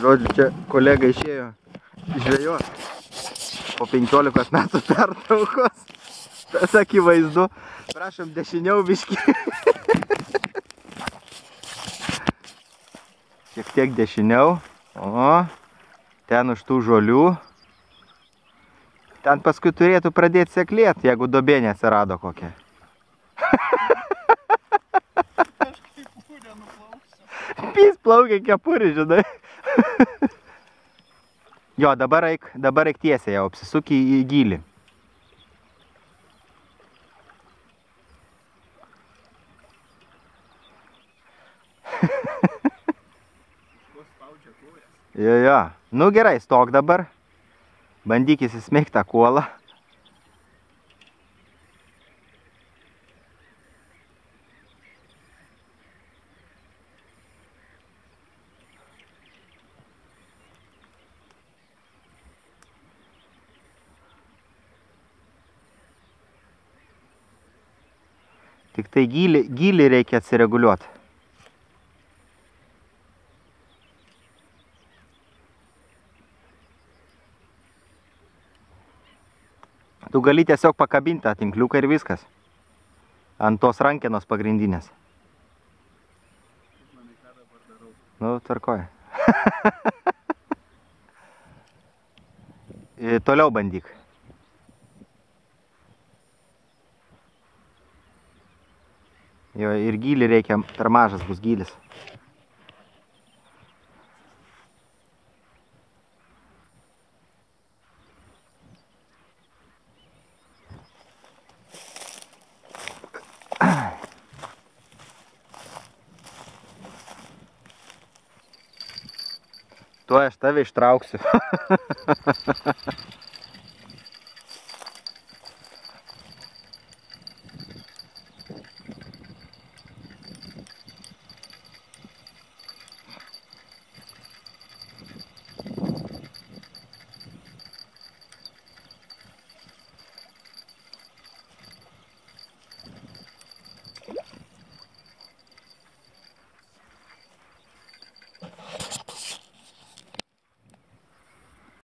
Žodžiu, čia kolega išėjo žvejot po 15 metų pertraukos. Tas akivaizdu. Prašom dešiniau biškį. Šiek tiek dešiniau. O, ten už tų žolių. Ten paskui turėtų pradėti seklėti, jeigu duobė neatsirado kokia. Pys plaukia kepurį, žinai. Jo, dabar eik tiesiai jau, apsisuk į gylį. Jo. Nu gerai, stok dabar. Bandyk įsismeigt tą kuolą. Tik tai gylį reikia atsireguliuoti. Tu gali tiesiog pakabinti tą tinkliuką ir viskas. Ant tos rankenos pagrindinės. Nu, tvarkoj. Toliau bandyk. Jo, ir gylį reikia, per mažas bus gylis. Tuoj aš tave ištrauksiu.